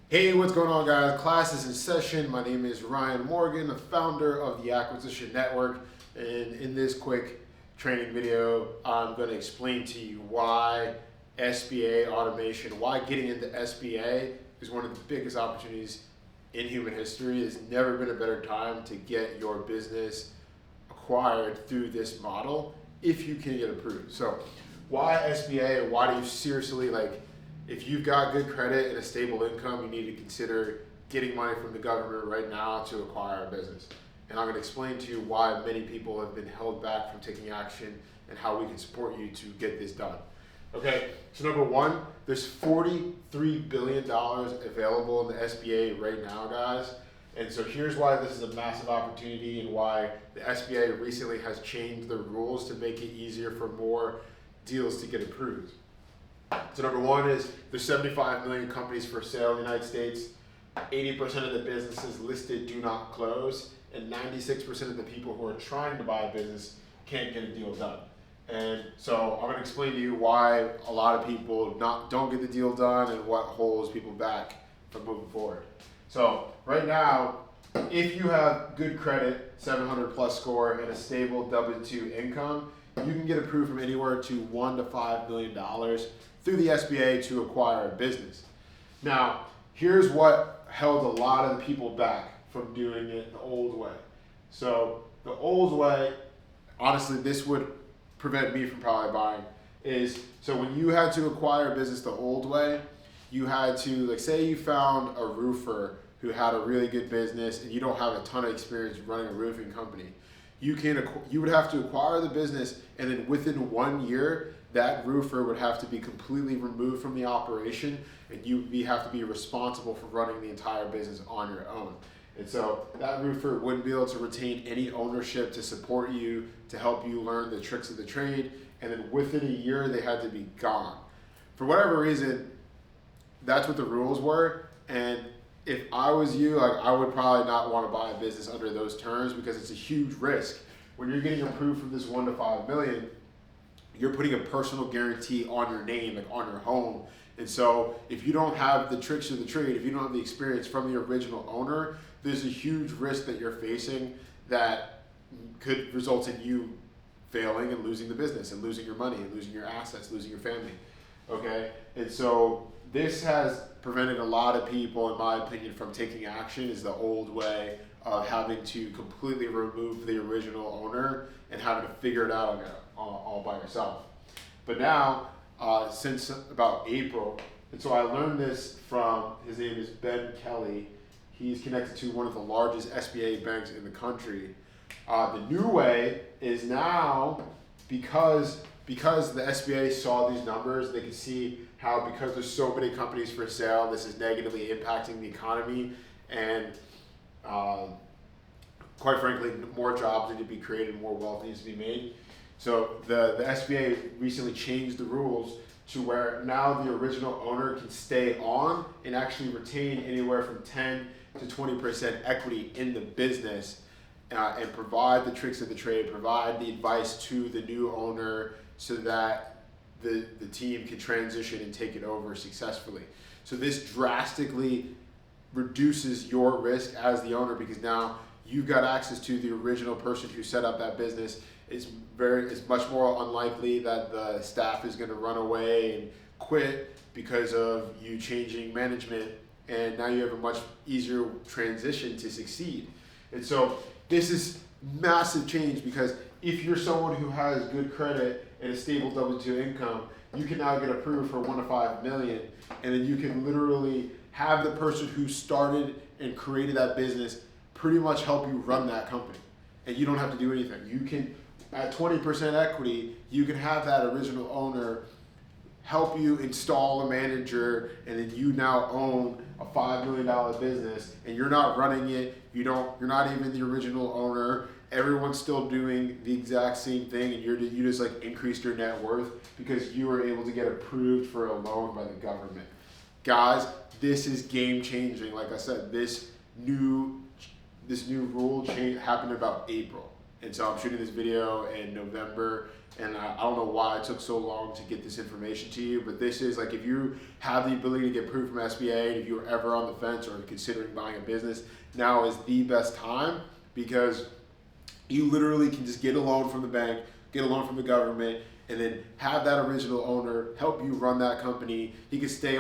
Hey, what's going on, guys? Class is in session. My name is Ryan Morgan, the founder of the Acquisition Network. And in this quick training video, I'm going to explain to you why SBA automation, why getting into SBA is one of the biggest opportunities in human history. There's never been a better time to get your business acquired through this model if you can get approved. So why SBA? Why do you seriously if you've got good credit and a stable income, you need to consider getting money from the government right now to acquire a business. And I'm going to explain to you why many people have been held back from taking action and how we can support you to get this done. Okay, so number one, there's $43 billion available in the SBA right now, guys. And so here's why this is a massive opportunity and why the SBA recently has changed the rules to make it easier for more deals to get approved. So number one is there's 75 million companies for sale in the United States. 80% of the businesses listed do not close, and 96% of the people who are trying to buy a business can't get a deal done. And so I'm going to explain to you why a lot of people don't get the deal done and what holds people back from moving forward. So right now, if you have good credit, 700 plus score, and a stable W-2 income, you can get approved from anywhere to $1 to $5 million through the SBA to acquire a business. Now, here's what held a lot of the people back from doing it the old way. So the old way, honestly, this would prevent me from probably buying, is so when you had to acquire a business the old way, you had to, say you found a roofer who had a really good business and you don't have a ton of experience running a roofing company. You would have to acquire the business, and then within 1 year, that roofer would have to be completely removed from the operation, and you have to be responsible for running the entire business on your own. And so that roofer wouldn't be able to retain any ownership to support you, to help you learn the tricks of the trade, and then within a year, they had to be gone. For whatever reason, that's what the rules were, and if I was you, I would probably not want to buy a business under those terms because it's a huge risk. When you're getting approved from this 1 to 5 million, you're putting a personal guarantee on your name, on your home. And so if you don't have the tricks of the trade, if you don't have the experience from the original owner, there's a huge risk that you're facing that could result in you failing and losing the business and losing your money and losing your assets, losing your family. Okay? And so this has prevented a lot of people, in my opinion, from taking action, is the old way of having to completely remove the original owner and having to figure it out all by yourself. But now, since about April, and so I learned this from, his name is Ben Kelly. He's connected to one of the largest SBA banks in the country. The new way is now, because the SBA saw these numbers, they can see how, because there's so many companies for sale, this is negatively impacting the economy, and quite frankly, more jobs need to be created, more wealth needs to be made. So the SBA recently changed the rules to where now the original owner can stay on and actually retain anywhere from 10 to 20% equity in the business, and provide the tricks of the trade, provide the advice to the new owner so that the team can transition and take it over successfully. So this drastically reduces your risk as the owner, because now you've got access to the original person who set up that business. It's much more unlikely that the staff is going to run away and quit because of you changing management, and now you have a much easier transition to succeed. And so this is massive change, because if you're someone who has good credit and a stable W-2 income, you can now get approved for 1 to 5 million, and then you can literally have the person who started and created that business pretty much help you run that company, and you don't have to do anything. You can, at 20% equity, you can have that original owner help you install a manager, and then you now own a $5 million business, and you're not running it. You're not even the original owner. Everyone's still doing the exact same thing, and you just increased your net worth because you were able to get approved for a loan by the government. Guys, this is game changing. Like I said, this new rule change happened about April. And so I'm shooting this video in November, and I don't know why it took so long to get this information to you, but this is like, if you have the ability to get approved from SBA, and if you were ever on the fence or considering buying a business, now is the best time, because you literally can just get a loan from the bank, get a loan from the government, and then have that original owner help you run that company. He can stay on